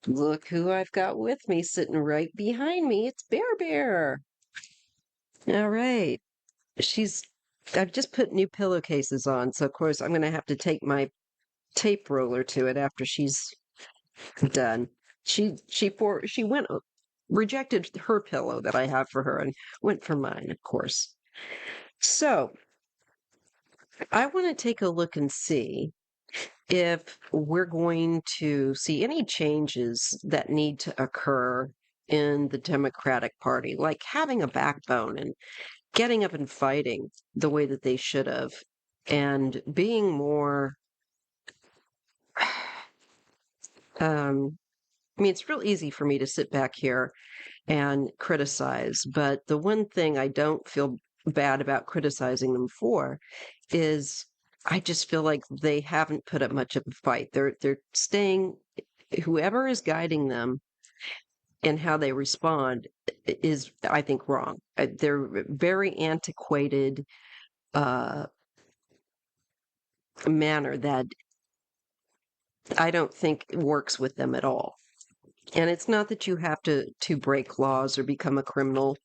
Look who I've got with me sitting right behind me. It's Bear Bear. All right. She's I've just put new pillowcases on, so of course I'm gonna have to take my tape roller to it after she's done. She went rejected her pillow that I have for her and went for mine, of course. So I want to take a look and see if we're going to see any changes that need to occur in the Democratic Party, like having a backbone and getting up and fighting the way that they should have, and being more. I mean, it's real easy for me to sit back here and criticize, but the one thing I don't feel bad about criticizing them for is I just feel like they haven't put up much of a fight. They're staying whoever is guiding them and how they respond is, I think, wrong. They're very antiquated manner that I don't think works with them at all. And it's not that you have to break laws or become a criminal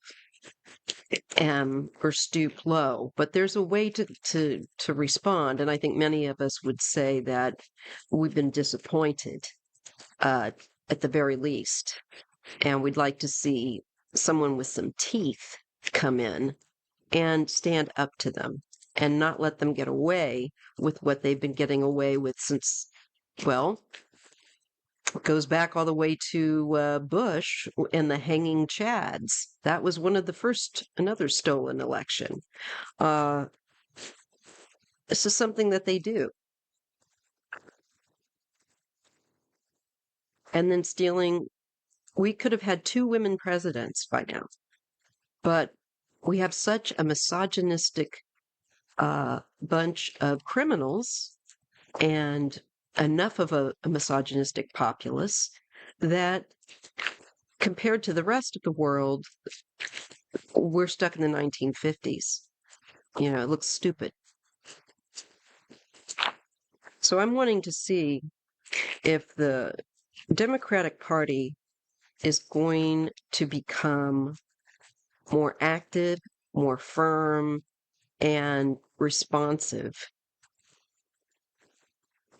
or stoop low, but there's a way to respond. And I think many of us would say that we've been disappointed uh, at the very least, and we'd like to see someone with some teeth come in and stand up to them and not let them get away with what they've been getting away with since, well, it goes back all the way to Bush and the hanging Chads. That was one of the first, another stolen election. Uh, this is something that they do. And then stealing, we could have had two women presidents by now, but we have such a misogynistic bunch of criminals and enough of a misogynistic populace that compared to the rest of the world, we're stuck in the 1950s. You know, it looks stupid. So I'm wanting to see if the Democratic Party is going to become more active, more firm, and responsive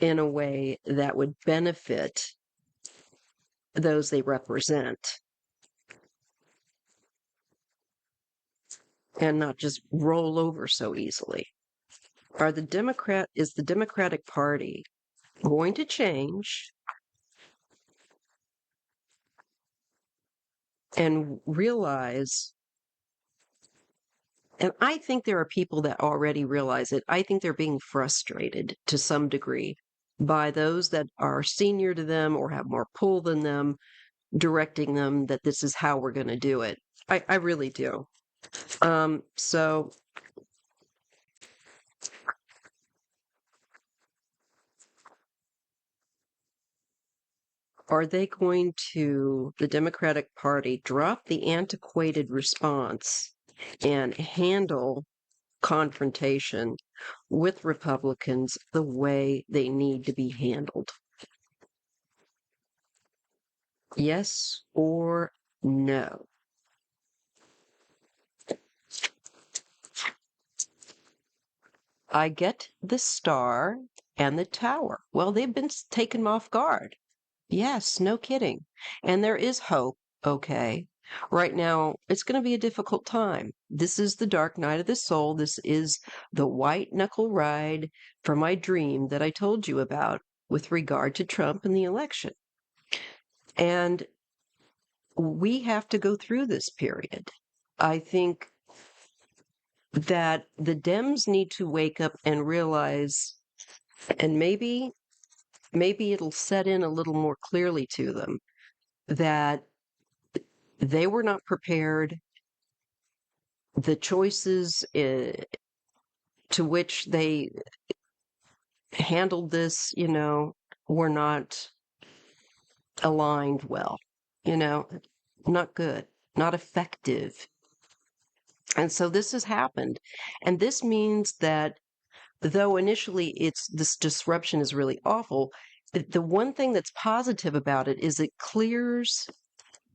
in a way that would benefit those they represent and not just roll over so easily. Is the Democratic Party going to change and realize, and I think there are people that already realize it. I think they're being frustrated to some degree by those that are senior to them or have more pull than them, directing them that this is how we're going to do it. I really do. So are they going to, the Democratic Party, drop the antiquated response and handle confrontation with Republicans the way they need to be handled? Yes or no? I get the star and the tower. Well, they've been taken off guard. Yes, no kidding. And there is hope, okay? Right now, it's going to be a difficult time. This is the dark night of the soul. This is the white knuckle ride for my dream that I told you about with regard to Trump and the election. And we have to go through this period. I think that the Dems need to wake up and realize, and maybe it'll set in a little more clearly to them, that they were not prepared. The choices to which they handled this, were not aligned well, you know, not good, not effective. And so this has happened. And this means that though initially this disruption is really awful, the one thing that's positive about it is it clears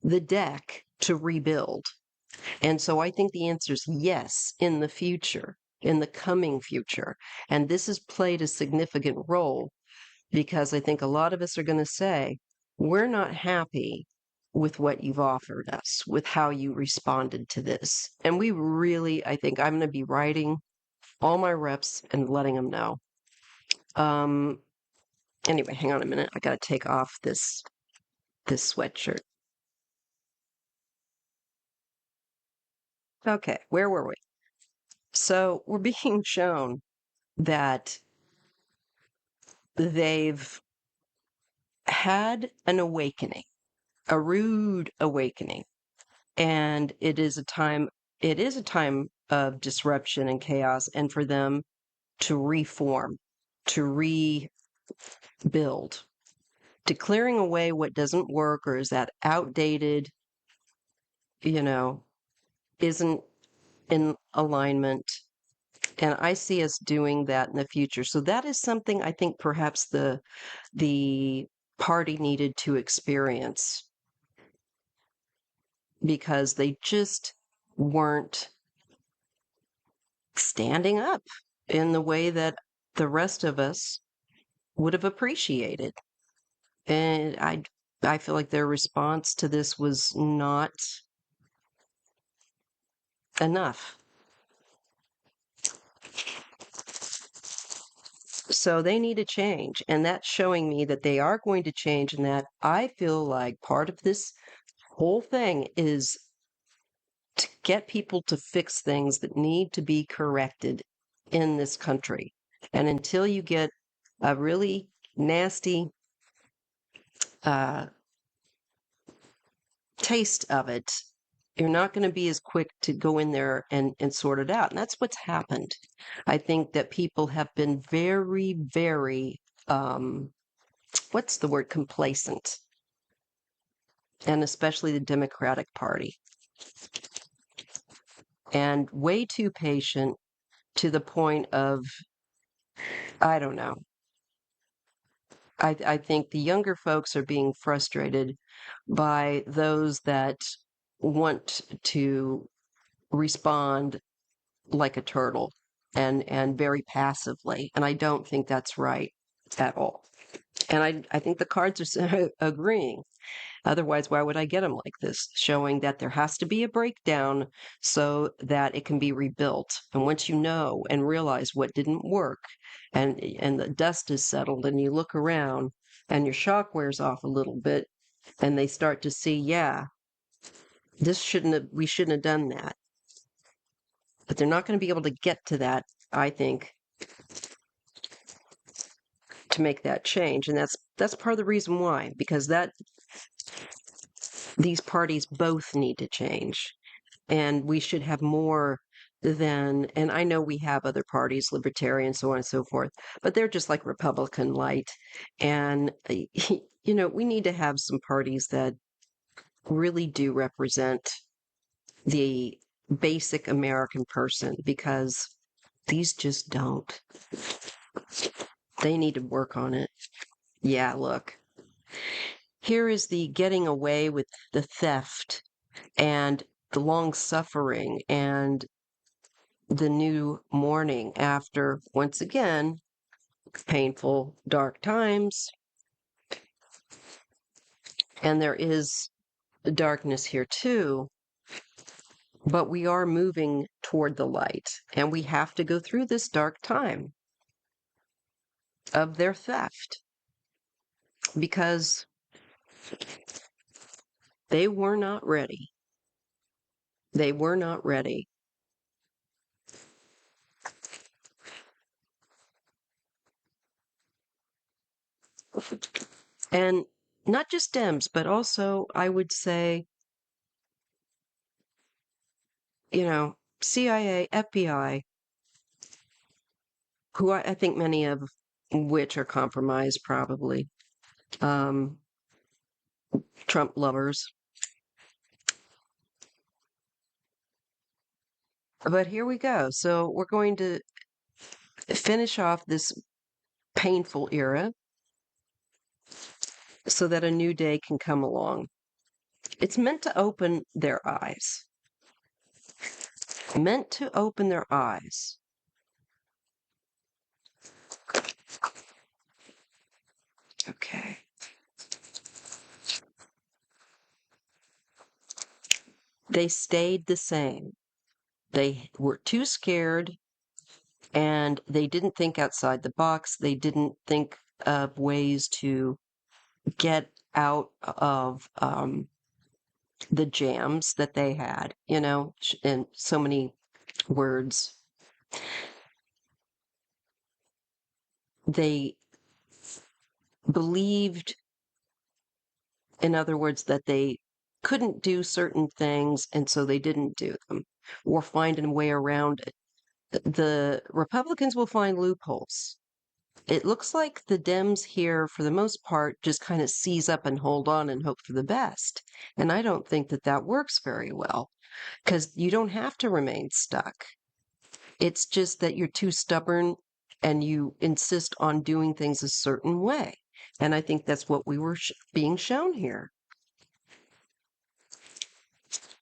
the deck to rebuild. And so I think the answer is yes, in the future, in the coming future. And this has played a significant role because I think a lot of us are going to say, we're not happy with what you've offered us, with how you responded to this. And we really, I think I'm going to be writing all my reps and letting them know. Anyway, hang on a minute. I got to take off this sweatshirt. Okay, where were we? So we're being shown that they've had an awakening, a rude awakening, and it is a time of disruption and chaos, and for them to reform, to rebuild, declaring away what doesn't work or is that outdated, you know, isn't in alignment. And I see us doing that in the future. So that is something I think perhaps the party needed to experience because they just weren't standing up in the way that the rest of us would have appreciated. And I feel like their response to this was not enough. So they need to change. And that's showing me that they are going to change, and that I feel like part of this whole thing is to get people to fix things that need to be corrected in this country. And until you get a really nasty taste of it, you're not going to be as quick to go in there and sort it out. And that's what's happened. I think that people have been very, very, what's the word, complacent, and especially the Democratic Party, and way too patient to the point of, I don't know. I think the younger folks are being frustrated by those that want to respond like a turtle and very passively. And I don't think that's right at all. And I think the cards are agreeing. Otherwise, why would I get them like this? Showing that there has to be a breakdown so that it can be rebuilt. And once you know and realize what didn't work and the dust is settled and you look around and your shock wears off a little bit and they start to see, yeah, we shouldn't have done that. But they're not going to be able to get to that, I think, to make that change. And that's part of the reason why, because these parties both need to change. And we should have more than, and I know we have other parties, libertarian, so on and so forth, but they're just like Republican light. And, we need to have some parties that really do represent the basic American person, because these just don't. They need to work on it. Yeah, look. Here is the getting away with the theft and the long suffering and the new morning after, once again, painful, dark times. And there is darkness here too, but we are moving toward the light, and we have to go through this dark time of their theft because they were not ready. They were not ready. And not just Dems, but also, I would say, CIA, FBI, who I think many of which are compromised, probably. Trump lovers. But here we go. So we're going to finish off this painful era so that a new day can come along. It's meant to open their eyes. Meant to open their eyes. Okay. They stayed the same. They were too scared and they didn't think outside the box. They didn't think of ways to get out of the jams that they had, in so many words. They believed, in other words, that they couldn't do certain things, and so they didn't do them or find a way around it. The Republicans will find loopholes. It looks like the Dems here, for the most part, just kind of seize up and hold on and hope for the best. And I don't think that that works very well because you don't have to remain stuck. It's just that you're too stubborn and you insist on doing things a certain way. And I think that's what we were being shown here.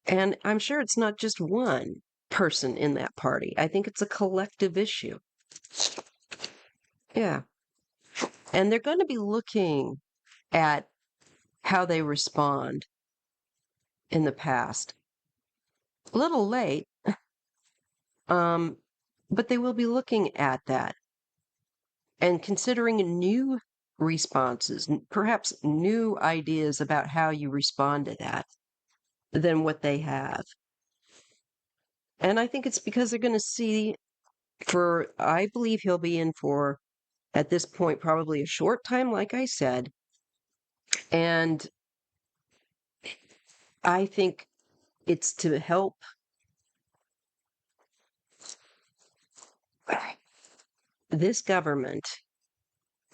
And I'm sure it's not just one person in that party. I think it's a collective issue. Yeah. And they're going to be looking at how they respond in the past. A little late, but they will be looking at that and considering new responses, perhaps new ideas about how you respond to that than what they have. And I think it's because they're going to see I believe he'll be in for, at this point, probably a short time, like I said. And I think it's to help this government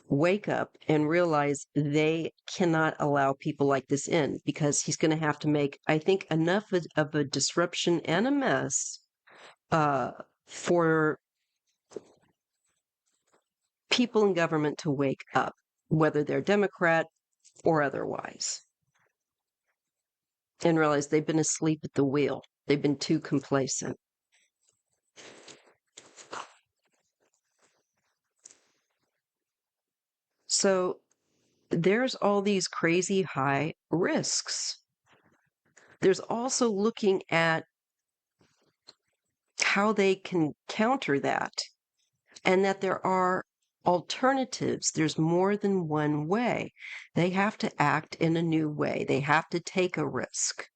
wake up and realize they cannot allow people like this in because he's going to have to make, I think, enough of a disruption and a mess for people in government to wake up, whether they're Democrat or otherwise, and realize they've been asleep at the wheel. They've been too complacent. So there's all these crazy high risks. There's also looking at how they can counter that and that there are alternatives. There's more than one way. They have to act in a new way. They have to take a risk.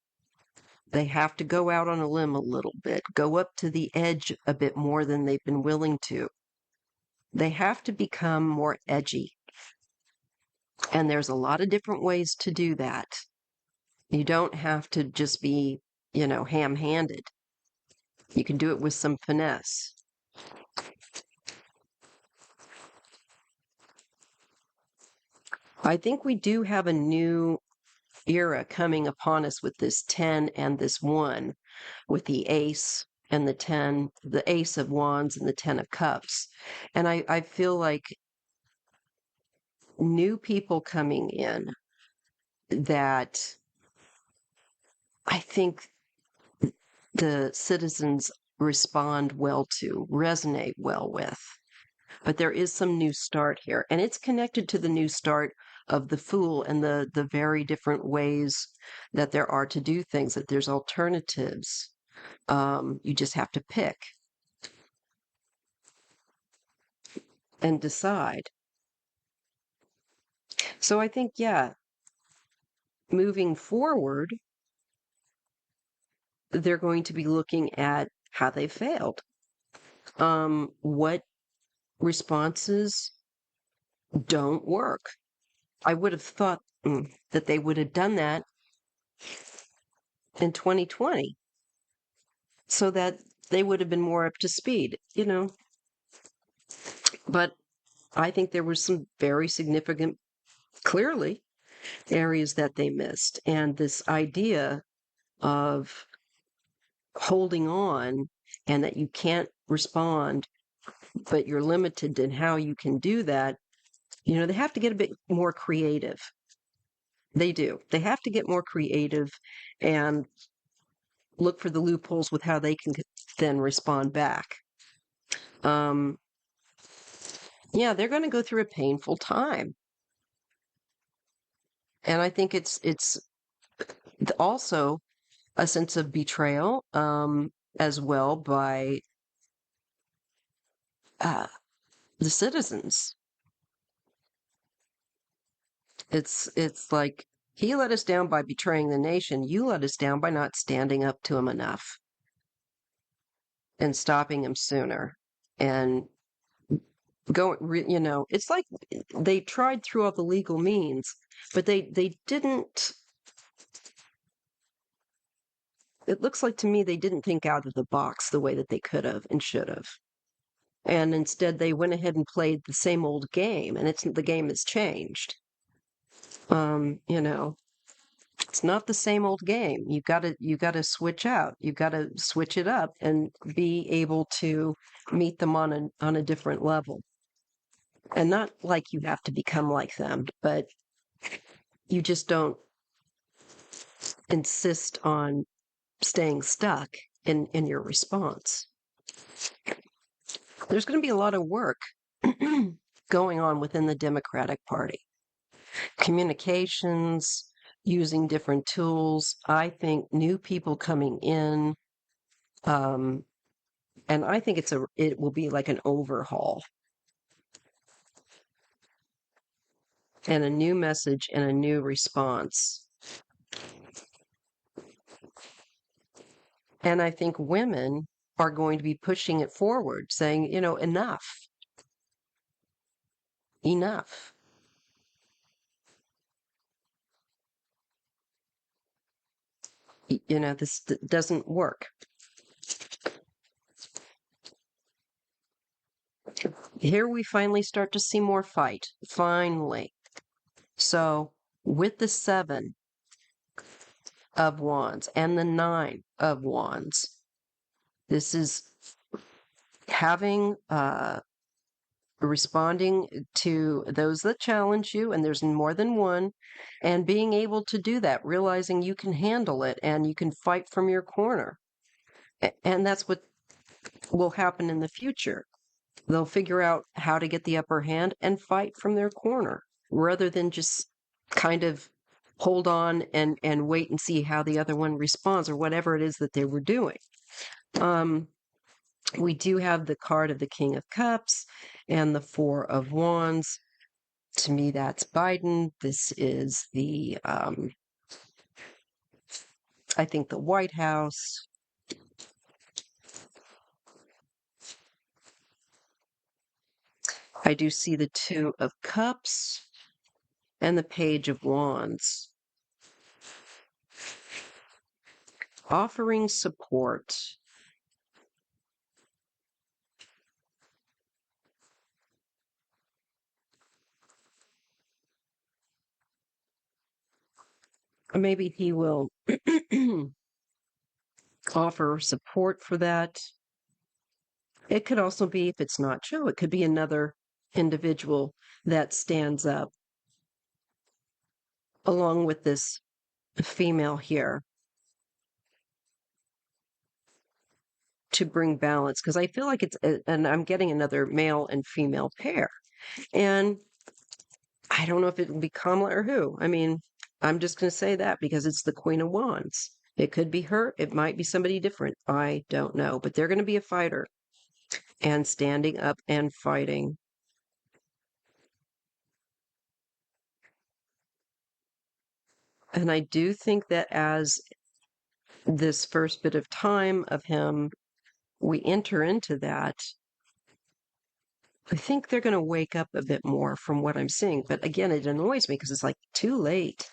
They have to go out on a limb a little bit, go up to the edge a bit more than they've been willing to. They have to become more edgy. And there's a lot of different ways to do that. You don't have to just be, ham-handed. You can do it with some finesse. I think we do have a new era coming upon us with this 10 and this 1, with the ace and the 10, the ace of wands and the 10 of cups. And I feel like new people coming in that I think the citizens respond well to, resonate well with. But there is some new start here, and it's connected to the new start of the Fool and the very different ways that there are to do things, that there's alternatives. You just have to pick and decide. So I think, yeah, moving forward, they're going to be looking at how they failed. What responses don't work. I would have thought that they would have done that in 2020 so that they would have been more up to speed, But I think there were some very significant, clearly, areas that they missed. And this idea of holding on and that you can't respond, but you're limited in how you can do that, They have to get a bit more creative. They do. They have to get more creative and look for the loopholes with how they can then respond back. Yeah, they're going to go through a painful time. And I think it's also a sense of betrayal as well by the citizens. It's like he let us down by betraying the nation. You let us down by not standing up to him enough and stopping him sooner. And it's like they tried through all the legal means, but they didn't. It looks like to me they didn't think out of the box the way that they could have and should have. And instead they went ahead and played the same old game, and the game has changed. It's not the same old game. You gotta switch out. You gotta switch it up and be able to meet them on a different level. And not like you have to become like them, but you just don't insist on staying stuck in your response. There's going to be a lot of work going on within the Democratic Party. Communications, using different tools. I think new people coming in, and I think it will be like an overhaul and a new message and a new response. And I think women are going to be pushing it forward, saying, enough. Enough. This doesn't work. Here we finally start to see more fight. Finally. So with the 7 of Wands and the 9 of Wands, this is having responding to those that challenge you, and there's more than one, and being able to do that, realizing you can handle it and you can fight from your corner. And that's what will happen in the future. They'll figure out how to get the upper hand and fight from their corner rather than just kind of hold on and wait and see how the other one responds or whatever it is that they were doing. We do have the card of the King of Cups and the 4 of Wands. To me, that's Biden. This is I think the White House. I do see the 2 of Cups and the Page of Wands. Offering support. Maybe he will offer support for that. It could also be, if it's not Joe, it could be another individual that stands up along with this female here to bring balance, because I feel like and I'm getting another male and female pair. And I don't know if it will be Kamala or who. I mean, I'm just going to say that because it's the Queen of Wands. It could be her. It might be somebody different. I don't know. But they're going to be a fighter and standing up and fighting. And I do think that as this first bit of time of him, we enter into that, I think they're going to wake up a bit more from what I'm seeing. But again, it annoys me because it's like too late.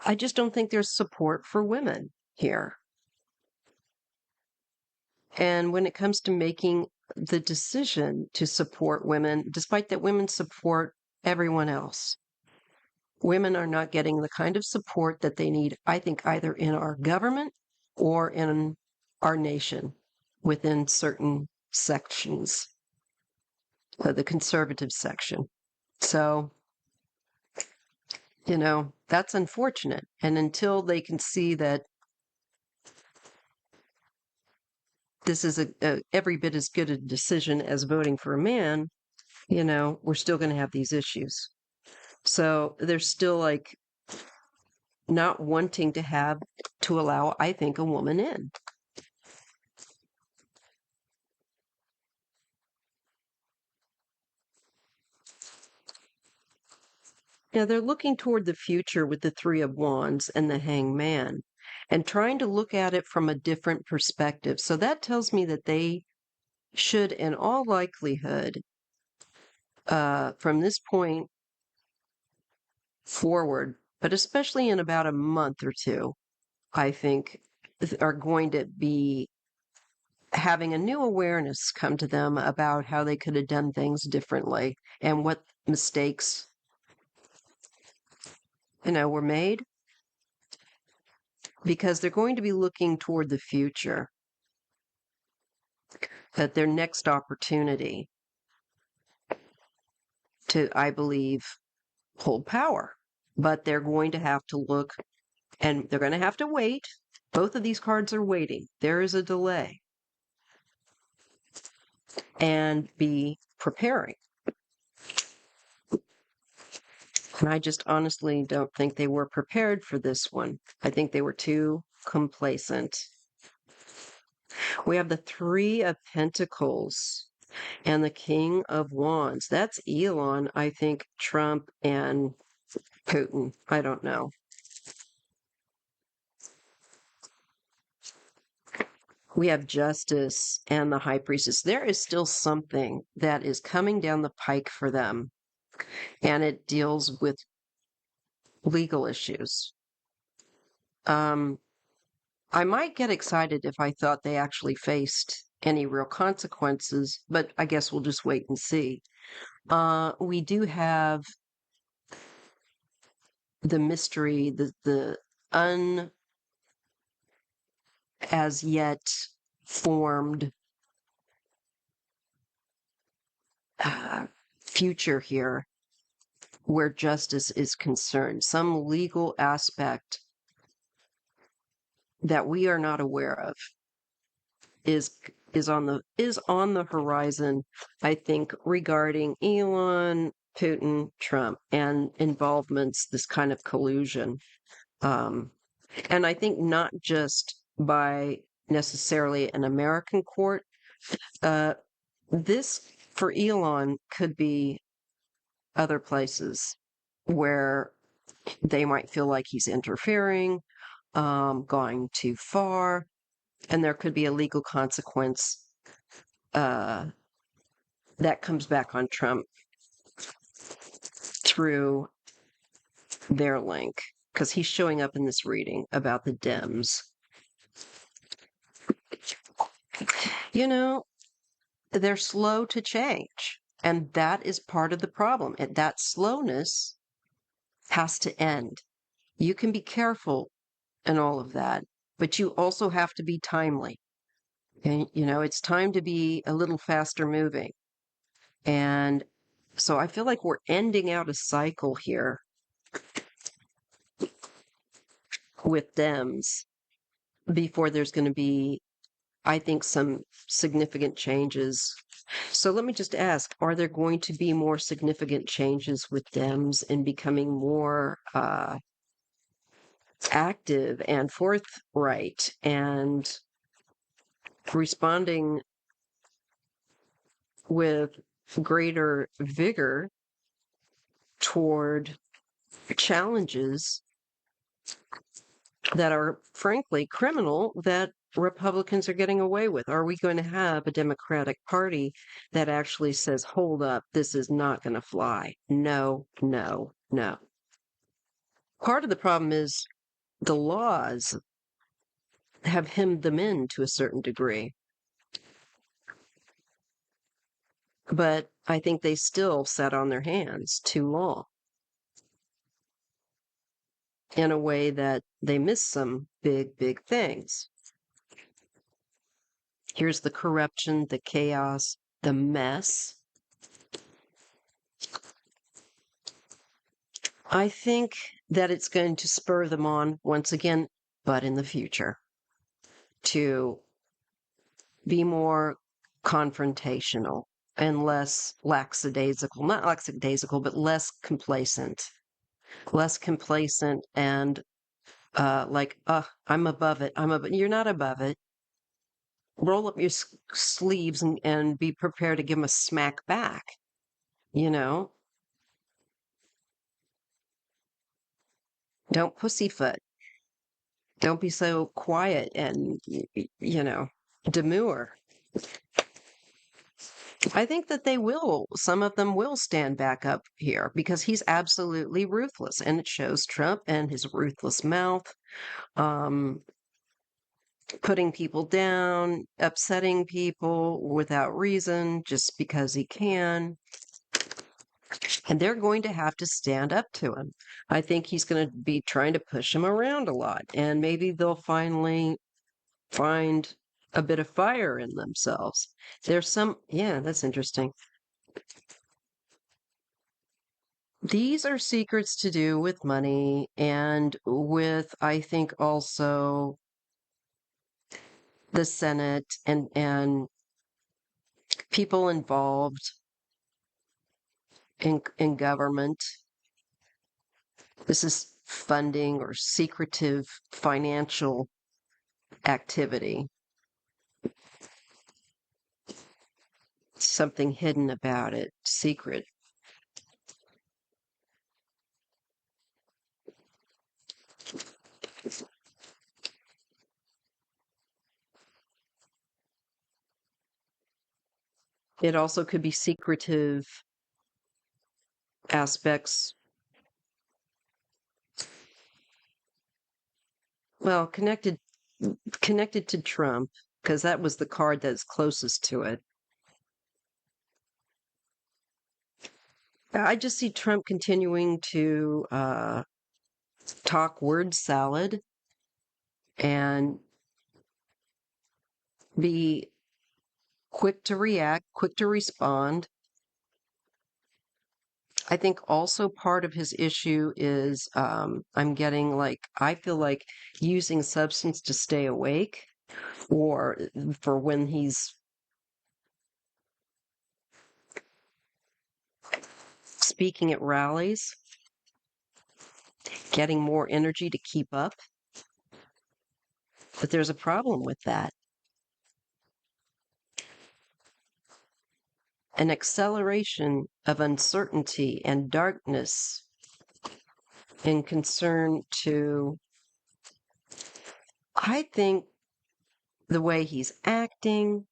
I just don't think there's support for women here. And when it comes to making the decision to support women, despite that women support everyone else, women are not getting the kind of support that they need, I think, either in our government or in our nation within certain sections, the conservative section. So, that's unfortunate. And until they can see that this is a every bit as good a decision as voting for a man, we're still going to have these issues. So they're still like not wanting to allow, I think, a woman in. Now they're looking toward the future with the Three of Wands and the Hanged Man and trying to look at it from a different perspective. So that tells me that they should, in all likelihood, from this point forward, but especially in about a month or two, I think, are going to be having a new awareness come to them about how they could have done things differently and what mistakes, were made, because they're going to be looking toward the future, at their next opportunity to, I believe, hold power. But they're going to have to look, and they're going to have to wait. Both of these cards are waiting. There is a delay. And be preparing. And I just honestly don't think they were prepared for this one. I think they were too complacent. We have the Three of Pentacles and the King of Wands. That's Elon, I think, Trump, and Putin. I don't know. We have Justice and the High Priestess. There is still something that is coming down the pike for them, and it deals with legal issues. I might get excited if I thought they actually faced any real consequences, but I guess we'll just wait and see. We do have the mystery, the un as yet formed future here where justice is concerned, some legal aspect that we are not aware of is on the horizon, I think, regarding Elon, Putin, Trump, and involvements, this kind of collusion. And I think not just by necessarily an American court. This, for Elon, could be other places where they might feel like he's interfering, going too far, and there could be a legal consequence that comes back on Trump through their link, because he's showing up in this reading about the Dems. They're slow to change, and that is part of the problem. And that slowness has to end. You can be careful and all of that, but you also have to be timely. And, it's time to be a little faster moving. And so I feel like we're ending out a cycle here with Dems before there's going to be, I think, some significant changes. So let me just ask, are there going to be more significant changes with Dems in becoming more active and forthright and responding with greater vigor toward challenges that are frankly criminal that Republicans are getting away with? Are we going to have a Democratic Party that actually says, hold up, this is not going to fly? No, no, no. Part of the problem is the laws have hemmed them in to a certain degree. But I think they still sat on their hands too long in a way that they missed some big, big things. Here's the corruption, the chaos, the mess. I think that it's going to spur them on once again, but in the future, to be more confrontational and less lackadaisical, not lackadaisical, but less complacent and like, I'm above it. You're not above it. Roll up your sleeves and be prepared to give them a smack back, you know? Don't pussyfoot. Don't be so quiet and, demure. I think that some of them will stand back up here because he's absolutely ruthless. And it shows Trump and his ruthless mouth, um, putting people down, upsetting people without reason, just because he can. And they're going to have to stand up to him. I think he's going to be trying to push him around a lot. And maybe they'll finally find a bit of fire in themselves. Yeah, that's interesting. These are secrets to do with money and with, I think, also the Senate and people involved in government. This is funding or secretive financial activity. Something hidden about it, secret. It also could be secretive aspects. Well, connected to Trump, because that was the card that's closest to it. I just see Trump continuing to talk word salad and be quick to react, quick to respond. I think also part of his issue is I feel like using substance to stay awake or for when he's speaking at rallies, getting more energy to keep up. But there's a problem with that. An acceleration of uncertainty and darkness in concern to, I think, the way he's acting.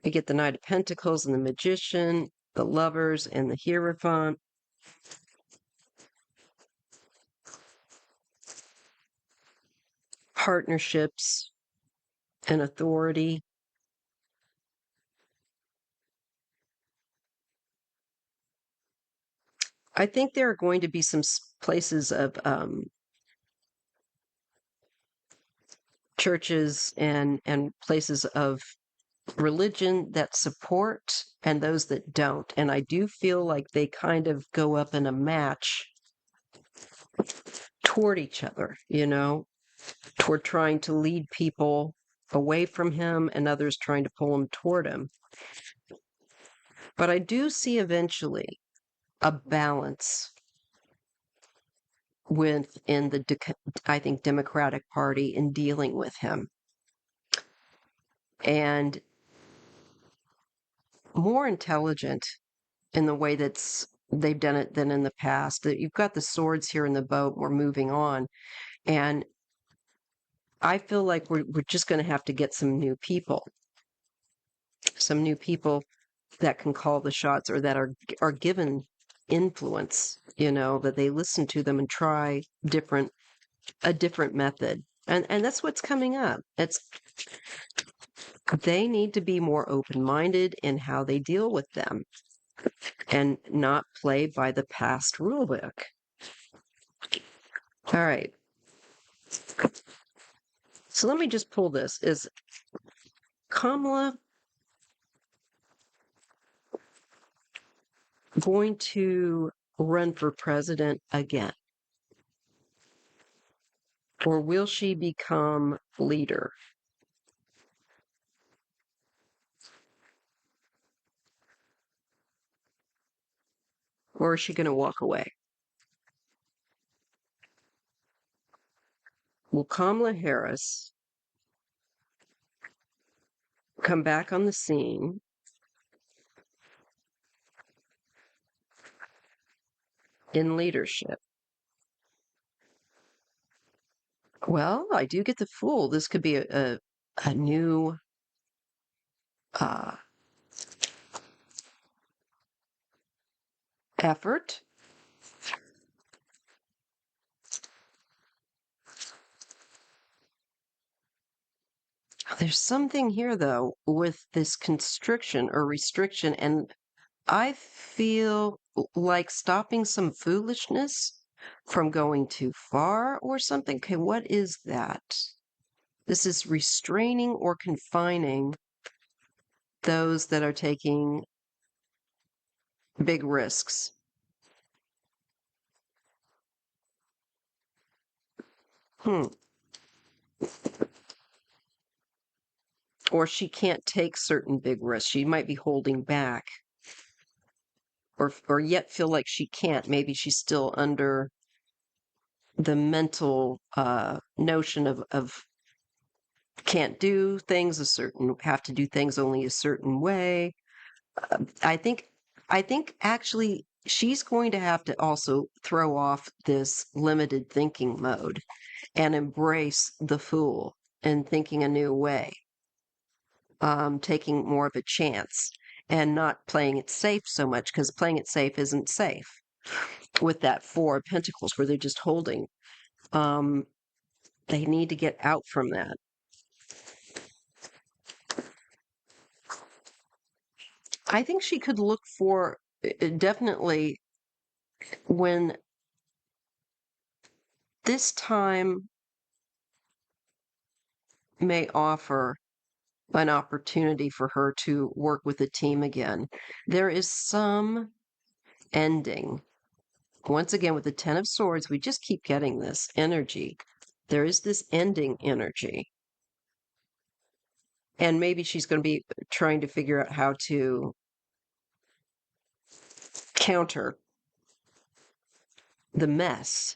We get the Knight of Pentacles and the Magician, the Lovers and the Hierophant. Partnerships and authority. I think there are going to be some places of churches and places of religion that support and those that don't. And I do feel like they kind of go up in a match toward each other, toward trying to lead people away from him and others trying to pull him toward him. But I do see eventually a balance within I think, Democratic Party in dealing with him. And more intelligent in the way they've done it than in the past. That you've got the swords here in the boat, we're moving on. And I feel like we're just going to have to get some new people that can call the shots or that are given influence, that they listen to them and try a different method. And that's what's coming up. They need to be more open-minded in how they deal with them and not play by the past rule book. All right. So let me just pull this. Is Kamala going to run for president again? Or will she become leader? Or is she going to walk away? Will Kamala Harris come back on the scene in leadership? Well, I do get the Fool. This could be a new uh, effort. There's something here, though, with this constriction or restriction, and I feel like stopping some foolishness from going too far or something. Okay, what is that? This is restraining or confining those that are taking big risks. Hmm. Or she can't take certain big risks. She might be holding back or yet feel like she can't. Maybe she's still under the mental notion of can't do things a certain, have to do things only a certain way. I think I think actually she's going to have to also throw off this limited thinking mode and embrace the Fool and thinking a new way, taking more of a chance and not playing it safe so much, because playing it safe isn't safe with that Four of Pentacles where they're just holding. Um, they need to get out from that. I think she could look for definitely when this time may offer an opportunity for her to work with a team again. There is some ending. Once again, with the Ten of Swords, we just keep getting this energy. There is this ending energy. And maybe she's going to be trying to figure out how to counter the mess.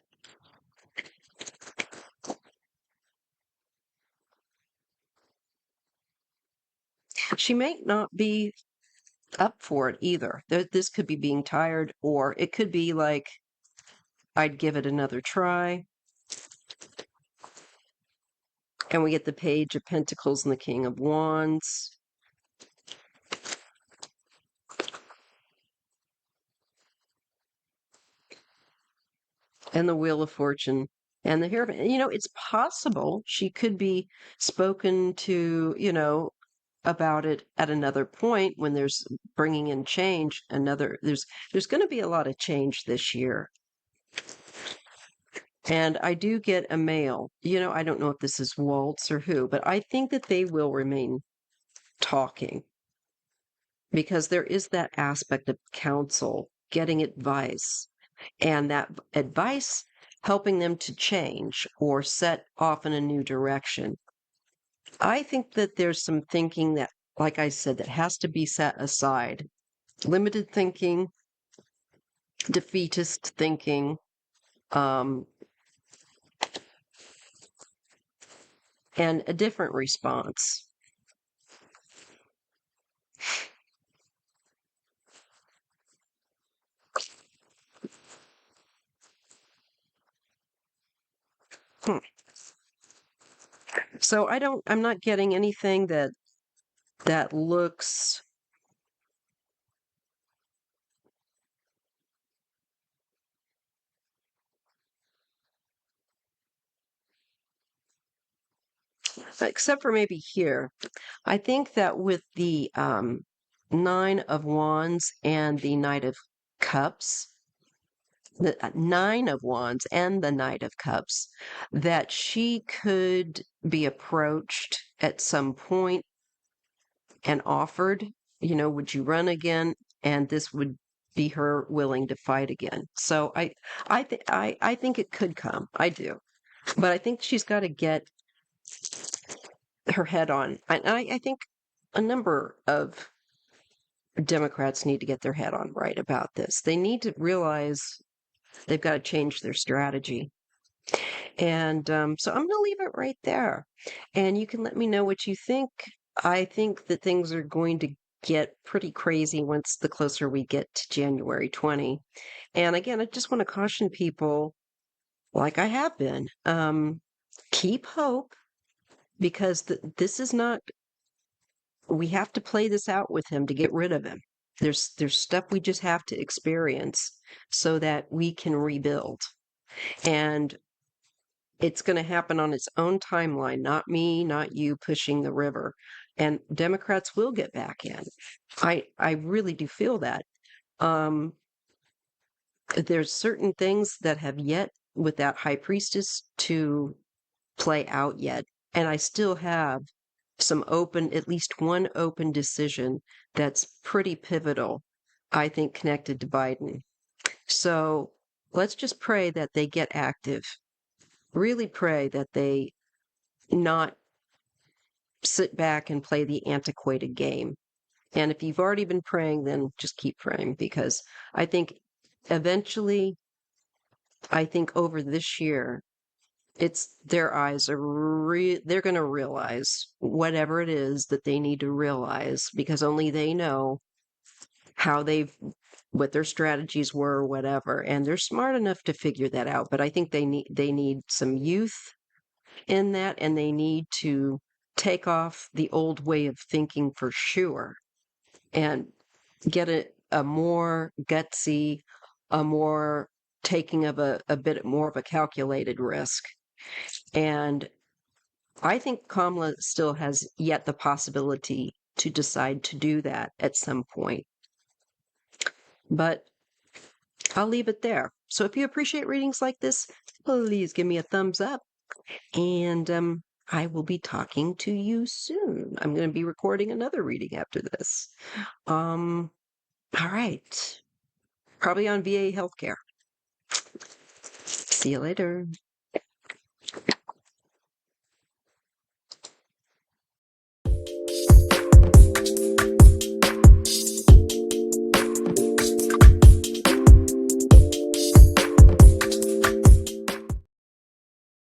She may not be up for it either. This could be being tired, or it could be like, I'd give it another try. And we get the Page of Pentacles and the King of Wands. And the Wheel of Fortune and the Hierophant. It's possible she could be spoken to, about it at another point when there's bringing in change. There's going to be a lot of change this year. And I do get a male. I don't know if this is Waltz or who, but I think that they will remain talking because there is that aspect of counsel, getting advice, and that advice helping them to change or set off in a new direction. I think that there's some thinking that, like I said, that has to be set aside. Limited thinking, defeatist thinking, um, and a different response. Hmm. So I'm not getting anything that looks except for maybe here. I think that with the Nine of Wands and the Knight of Cups, the Nine of Wands and the Knight of Cups, that she could be approached at some point and offered, would you run again? And this would be her willing to fight again. So I think it could come. I do, but I think she's got to get her head on. I think a number of Democrats need to get their head on right about this. They need to realize they've got to change their strategy. And so I'm going to leave it right there. And you can let me know what you think. I think that things are going to get pretty crazy once the closer we get to January 20. And again, I just want to caution people, like I have been, keep hope, because this is not, we have to play this out with him to get rid of him. There's stuff we just have to experience so that we can rebuild. And it's going to happen on its own timeline, not me, not you pushing the river. And Democrats will get back in. I really do feel that. Um, there's certain things that have yet with that high priestess to play out yet. And I still have some open, at least one open decision that's pretty pivotal, I think, connected to Biden. So let's just pray that they get active. Really pray that they not sit back and play the antiquated game. And if you've already been praying, then just keep praying, because I think eventually, I think over this year, it's their eyes are they're going to realize whatever it is that they need to realize, because only they know how what their strategies were, or whatever, and they're smart enough to figure that out. But I think they need some youth in that, and they need to take off the old way of thinking for sure, and get a more gutsy, a more taking of a bit more of a calculated risk. And I think Kamala still has yet the possibility to decide to do that at some point. But I'll leave it there. So if you appreciate readings like this, please give me a thumbs up. And I will be talking to you soon. I'm going to be recording another reading after this. All right. Probably on VA healthcare. See you later.